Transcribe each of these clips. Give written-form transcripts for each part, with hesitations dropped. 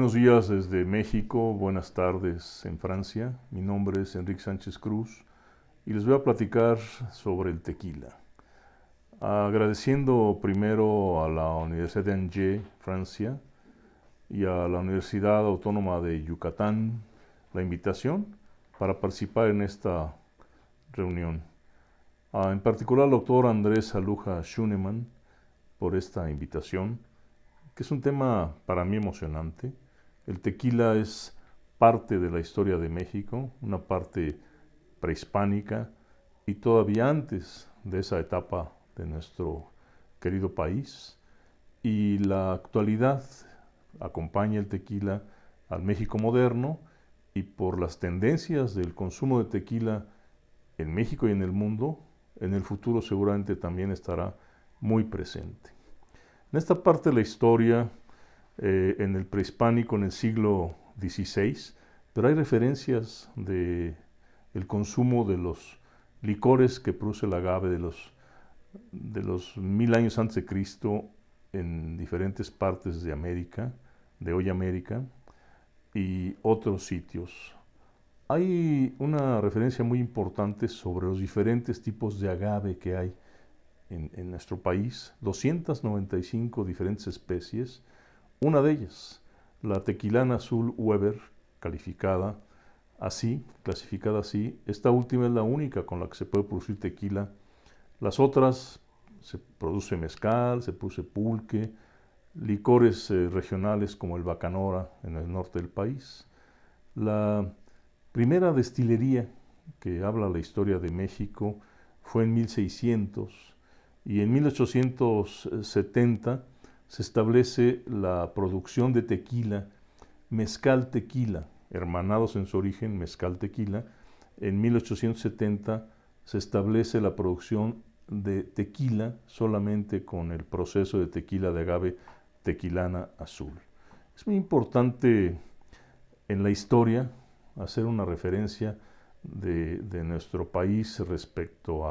Buenos días desde México, buenas tardes en Francia. Mi nombre es Enrique Sánchez Cruz y les voy a platicar sobre el tequila. Agradeciendo primero a la Universidad de Angers, Francia, y a la Universidad Autónoma de Yucatán la invitación para participar en esta reunión. En particular al doctor Andrés Aluja Schunemann por esta invitación, que es un tema para mí emocionante. El tequila es parte de la historia de México, una parte prehispánica y todavía antes de esa etapa de nuestro querido país. Y la actualidad acompaña el tequila al México moderno y por las tendencias del consumo de tequila en México y en el mundo, en el futuro seguramente también estará muy presente. En esta parte de la historia, en el prehispánico, en el siglo XVI, pero hay referencias de el consumo de los licores que produce el agave de los 1000 años antes de Cristo en diferentes partes de América, de hoy América, y otros sitios. Hay una referencia muy importante sobre los diferentes tipos de agave que hay en nuestro país, 295 diferentes especies. Una de ellas, la tequilana azul Weber, clasificada así, esta última es la única con la que se puede producir tequila. Las otras se produce mezcal, se produce pulque, licores regionales como el bacanora en el norte del país. La primera destilería que habla la historia de México fue en 1600 y en 1870 se establece la producción de tequila, mezcal tequila, hermanados en su origen, mezcal tequila. En 1870 se establece la producción de tequila solamente con el proceso de tequila de agave tequilana azul. Es muy importante en la historia hacer una referencia de nuestro país respecto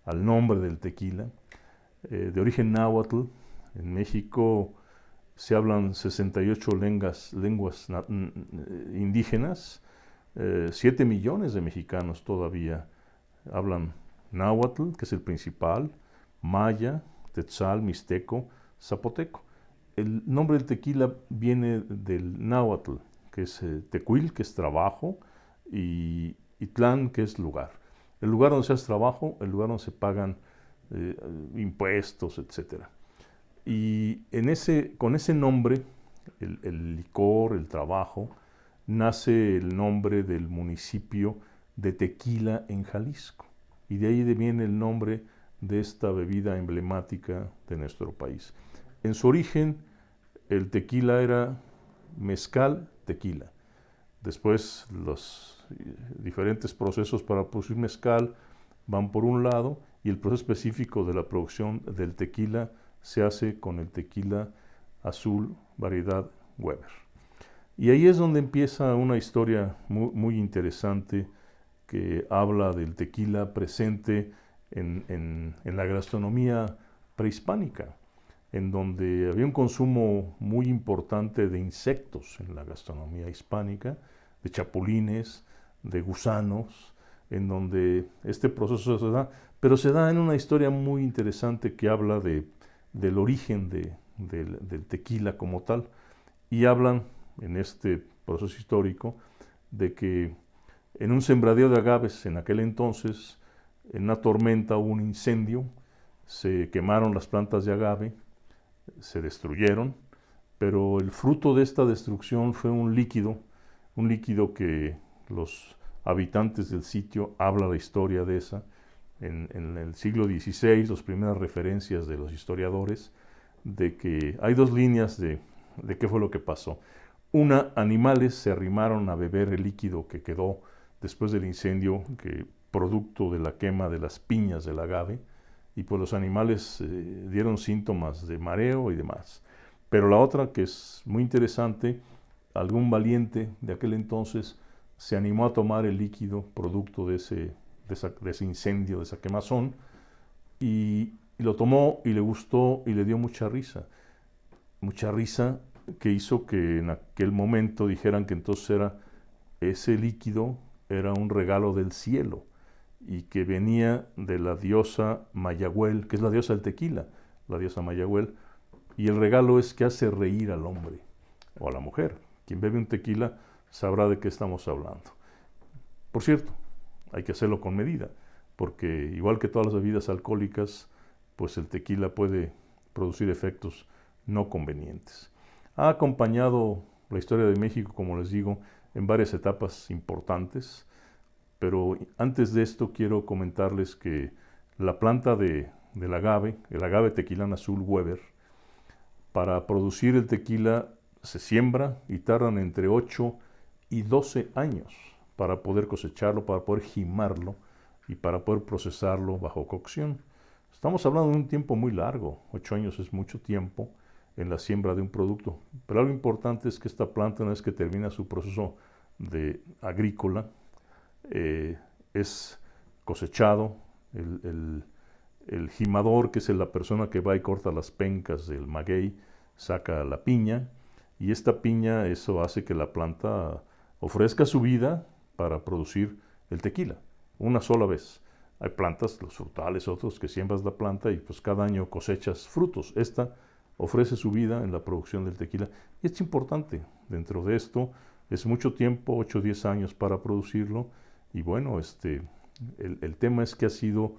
al nombre del tequila. De origen náhuatl, en México se hablan 68 lenguas indígenas, 7 millones de mexicanos todavía hablan náhuatl, que es el principal, maya, tetzal, mixteco, zapoteco. El nombre del tequila viene del náhuatl, que es tecuil, que es trabajo, y tlán, que es lugar. El lugar donde se hace trabajo, el lugar donde se pagan impuestos, etc. Y con ese nombre, el licor, el trabajo, nace el nombre del municipio de Tequila en Jalisco. Y de ahí viene el nombre de esta bebida emblemática de nuestro país. En su origen, el tequila era mezcal tequila. Después los diferentes procesos para producir mezcal van por un lado y el proceso específico de la producción del tequila se hace con el tequila azul variedad Weber. Y ahí es donde empieza una historia muy interesante que habla del tequila presente en la gastronomía prehispánica, en donde había un consumo muy importante de insectos en la gastronomía hispánica, de chapulines, de gusanos, en donde este proceso se da, pero se da en una historia muy interesante que habla del origen del tequila como tal, y hablan en este proceso histórico de que en un sembradío de agaves en aquel entonces, en una tormenta hubo un incendio, se quemaron las plantas de agave, se destruyeron, pero el fruto de esta destrucción fue un líquido que los habitantes del sitio, habla la historia de esa, en el siglo XVI, las primeras referencias de los historiadores, de que hay dos líneas de qué fue lo que pasó. Una, animales se arrimaron a beber el líquido que quedó después del incendio, que producto de la quema de las piñas del agave, y pues los animales dieron síntomas de mareo y demás. Pero la otra, que es muy interesante, algún valiente de aquel entonces se animó a tomar el líquido producto de ese incendio, de esa quemazón, y lo tomó y le gustó y le dio mucha risa que hizo que en aquel momento dijeran que entonces ese líquido era un regalo del cielo y que venía de la diosa Mayagüel, que es la diosa del tequila, la diosa Mayagüel, y el regalo es que hace reír al hombre o a la mujer. Quien bebe un tequila sabrá de qué estamos hablando. Por cierto, hay que hacerlo con medida, porque igual que todas las bebidas alcohólicas, pues el tequila puede producir efectos no convenientes. Ha acompañado la historia de México, como les digo, en varias etapas importantes, pero antes de esto quiero comentarles que la planta del agave, el agave tequilán azul Weber, para producir el tequila se siembra y tardan entre 8 y 12 años para poder cosecharlo, para poder gimarlo y para poder procesarlo bajo cocción. Estamos hablando de un tiempo muy largo, 8 años es mucho tiempo en la siembra de un producto. Pero algo importante es que esta planta, una vez que termina su proceso agrícola, es cosechado. El gimador, que es la persona que va y corta las pencas del maguey, saca la piña, y esta piña, eso hace que la planta ofrezca su vida para producir el tequila, una sola vez. Hay plantas, los frutales, otros, que siembras la planta y pues cada año cosechas frutos. Esta ofrece su vida en la producción del tequila. Y es importante, dentro de esto, es mucho tiempo, 8 o 10 años para producirlo. Y bueno, el tema es que ha sido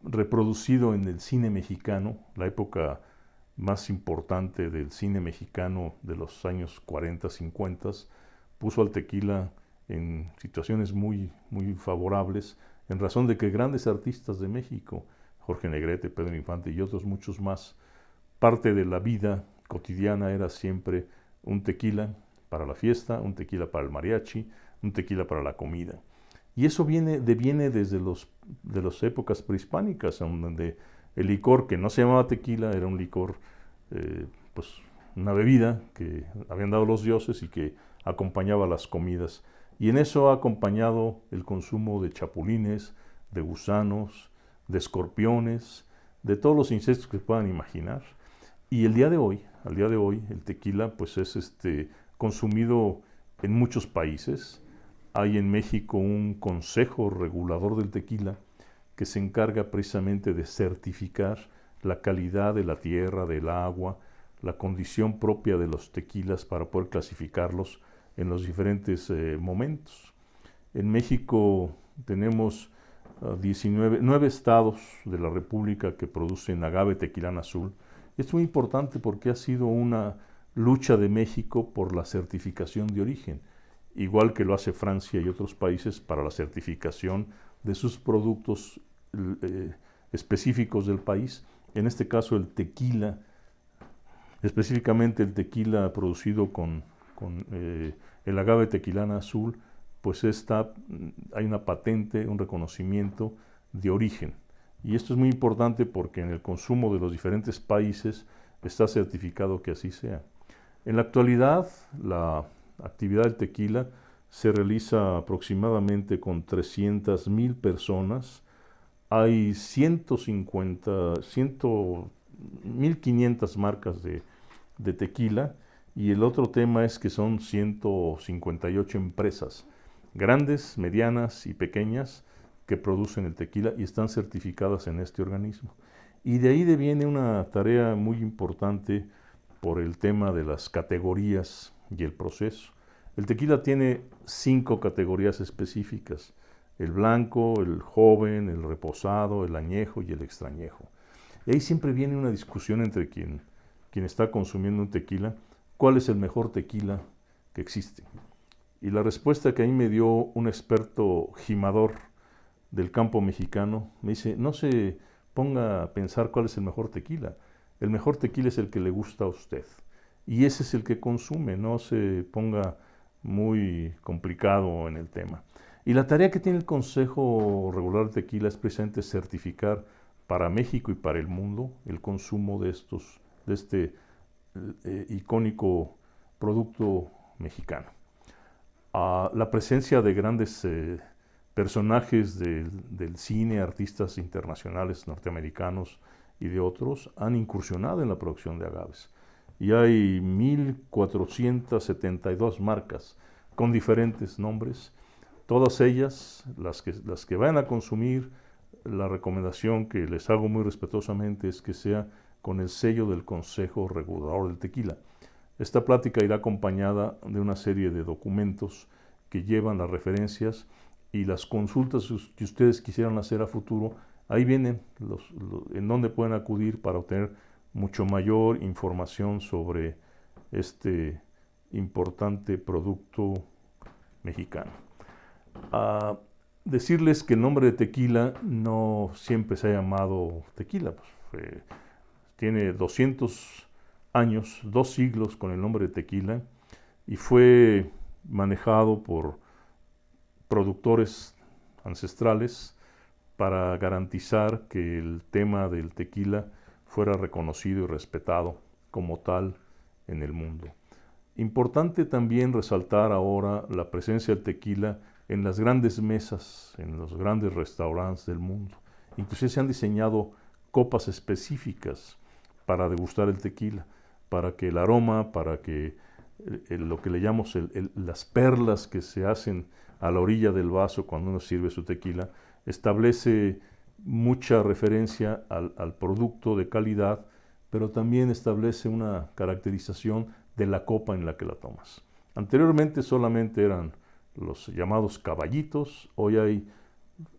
reproducido en el cine mexicano, la época más importante del cine mexicano de los años 40, 50, puso al tequila en situaciones muy, muy favorables, en razón de que grandes artistas de México, Jorge Negrete, Pedro Infante y otros muchos más, parte de la vida cotidiana era siempre un tequila para la fiesta, un tequila para el mariachi, un tequila para la comida. Y eso deviene desde de las épocas prehispánicas, donde el licor que no se llamaba tequila era un licor, pues una bebida que habían dado los dioses y que acompañaba las comidas. Y en eso ha acompañado el consumo de chapulines, de gusanos, de escorpiones, de todos los insectos que puedan imaginar. Y al día de hoy, el tequila pues es consumido en muchos países. Hay en México un consejo regulador del tequila que se encarga precisamente de certificar la calidad de la tierra, del agua, la condición propia de los tequilas para poder clasificarlos en los diferentes momentos. En México tenemos 9 estados de la República que producen agave tequilán azul. Es muy importante porque ha sido una lucha de México por la certificación de origen, igual que lo hace Francia y otros países para la certificación de sus productos específicos del país. En este caso el tequila, específicamente el tequila producido con el agave tequilán azul, pues hay una patente, un reconocimiento de origen. Y esto es muy importante porque en el consumo de los diferentes países está certificado que así sea. En la actualidad, la actividad del tequila se realiza aproximadamente con 300,000 personas. Hay 1.500 marcas de tequila, y el otro tema es que son 158 empresas, grandes, medianas y pequeñas, que producen el tequila y están certificadas en este organismo. Y de ahí deviene una tarea muy importante por el tema de las categorías y el proceso. El tequila tiene 5 categorías específicas: el blanco, el joven, el reposado, el añejo y el extrañejo. Y ahí siempre viene una discusión entre quien está consumiendo un tequila, ¿cuál es el mejor tequila que existe? Y la respuesta que ahí me dio un experto gimador del campo mexicano, me dice: no se ponga a pensar cuál es el mejor tequila. El mejor tequila es el que le gusta a usted. Y ese es el que consume, no se ponga muy complicado en el tema. Y la tarea que tiene el Consejo Regular de Tequila es precisamente certificar para México y para el mundo el consumo de este icónico producto mexicano. La presencia de grandes personajes del cine, artistas internacionales norteamericanos y de otros, han incursionado en la producción de agaves. y hay 1,472 marcas con diferentes nombres. Todas ellas, las que vayan a consumir, la recomendación que les hago muy respetuosamente es que sea con el sello del Consejo Regulador del Tequila. Esta plática irá acompañada de una serie de documentos que llevan las referencias y las consultas que ustedes quisieran hacer a futuro. Ahí vienen en dónde pueden acudir para obtener mucho mayor información sobre este importante producto mexicano. Decirles que el nombre de tequila no siempre se ha llamado tequila. Tiene 200 años, 2 siglos con el nombre de tequila, y fue manejado por productores ancestrales para garantizar que el tema del tequila fuera reconocido y respetado como tal en el mundo. Importante también resaltar ahora la presencia del tequila en las grandes mesas, en los grandes restaurantes del mundo. Inclusive se han diseñado copas específicas para degustar el tequila, para que el aroma, para que lo que le llamamos las perlas que se hacen a la orilla del vaso cuando uno sirve su tequila, establece mucha referencia al producto de calidad, pero también establece una caracterización de la copa en la que la tomas. Anteriormente solamente eran los llamados caballitos, hoy hay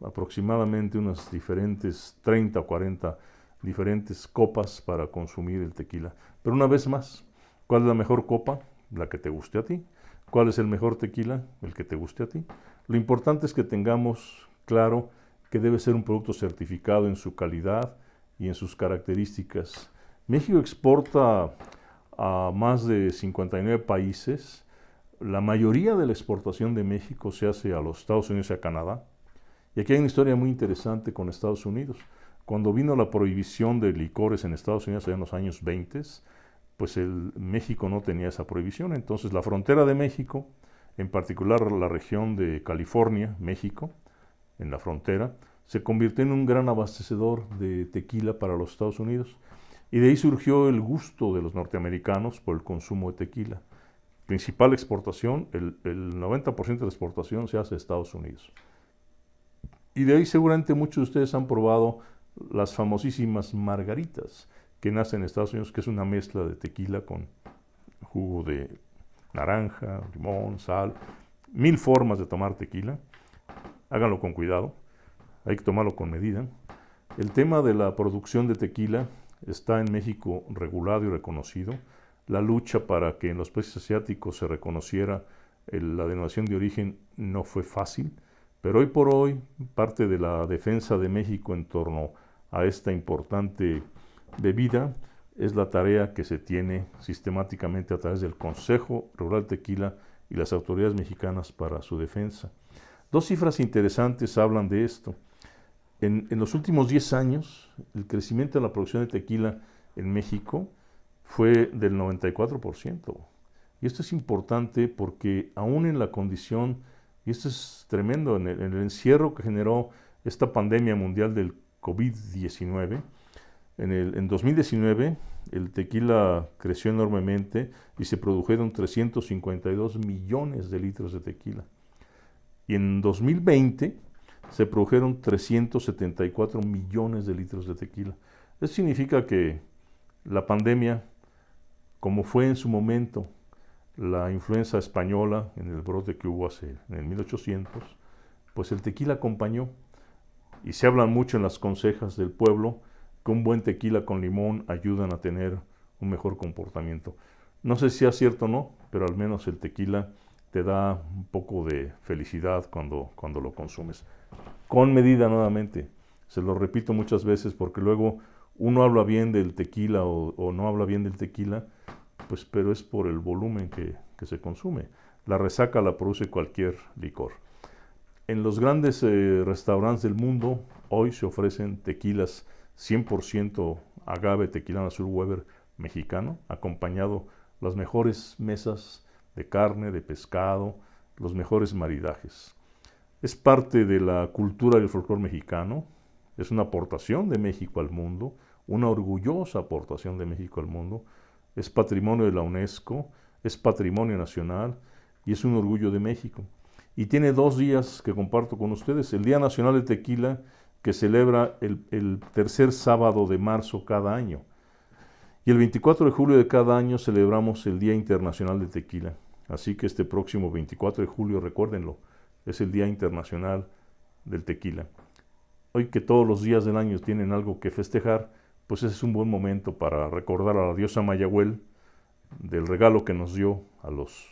aproximadamente unas diferentes 30 o 40 diferentes copas para consumir el tequila. Pero una vez más, ¿cuál es la mejor copa? La que te guste a ti. ¿Cuál es el mejor tequila? El que te guste a ti. Lo importante es que tengamos claro que debe ser un producto certificado en su calidad y en sus características. México exporta a más de 59 países. La mayoría de la exportación de México se hace a los Estados Unidos y a Canadá. Y aquí hay una historia muy interesante con Estados Unidos. Cuando vino la prohibición de licores en Estados Unidos en los años 20, pues México no tenía esa prohibición. Entonces la frontera de México, en particular la región de California, México, en la frontera, se convirtió en un gran abastecedor de tequila para los Estados Unidos. Y de ahí surgió el gusto de los norteamericanos por el consumo de tequila. Principal exportación, el 90% de la exportación se hace a Estados Unidos. Y de ahí seguramente muchos de ustedes han probado las famosísimas margaritas que nacen en Estados Unidos, que es una mezcla de tequila con jugo de naranja, limón, sal, 1000 formas de tomar tequila. Háganlo con cuidado, hay que tomarlo con medida. El tema de la producción de tequila está en México regulado y reconocido. La lucha para que en los países asiáticos se reconociera la denominación de origen no fue fácil, pero hoy por hoy parte de la defensa de México en torno a esta importante bebida es la tarea que se tiene sistemáticamente a través del Consejo Regular del Tequila y las autoridades mexicanas para su defensa. 2 cifras interesantes hablan de esto. En los últimos 10 años, el crecimiento de la producción de tequila en México fue del 94%. Y esto es importante porque aún en la condición, y esto es tremendo, en el encierro que generó esta pandemia mundial del COVID-19, en 2019 el tequila creció enormemente y se produjeron 352 millones de litros de tequila. Y en 2020 se produjeron 374 millones de litros de tequila. Eso significa que la pandemia, como fue en su momento la influenza española en el brote que hubo en el 1800, pues el tequila acompañó. Y se habla mucho en las consejas del pueblo que un buen tequila con limón ayudan a tener un mejor comportamiento. No sé si sea cierto o no, pero al menos el tequila te da un poco de felicidad cuando lo consumes. Con medida nuevamente, se lo repito muchas veces porque luego uno habla bien del tequila o no habla bien del tequila, pues pero es por el volumen que se consume. La resaca la produce cualquier licor. En los grandes restaurantes del mundo hoy se ofrecen tequilas 100% agave tequilano azul Weber mexicano, acompañado las mejores mesas de carne, de pescado, los mejores maridajes. Es parte de la cultura del folclore mexicano, es una aportación de México al mundo, una orgullosa aportación de México al mundo, es patrimonio de la UNESCO, es patrimonio nacional y es un orgullo de México. Y tiene 2 días que comparto con ustedes. El Día Nacional del Tequila, que celebra el tercer sábado de marzo cada año. Y el 24 de julio de cada año celebramos el Día Internacional del Tequila. Así que este próximo 24 de julio, recuérdenlo, es el Día Internacional del Tequila. Hoy que todos los días del año tienen algo que festejar, pues ese es un buen momento para recordar a la diosa Mayagüel del regalo que nos dio a los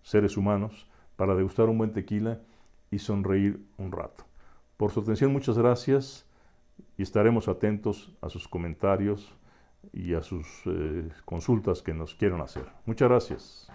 seres humanos para degustar un buen tequila y sonreír un rato. Por su atención, muchas gracias y estaremos atentos a sus comentarios y a sus consultas que nos quieran hacer. Muchas gracias.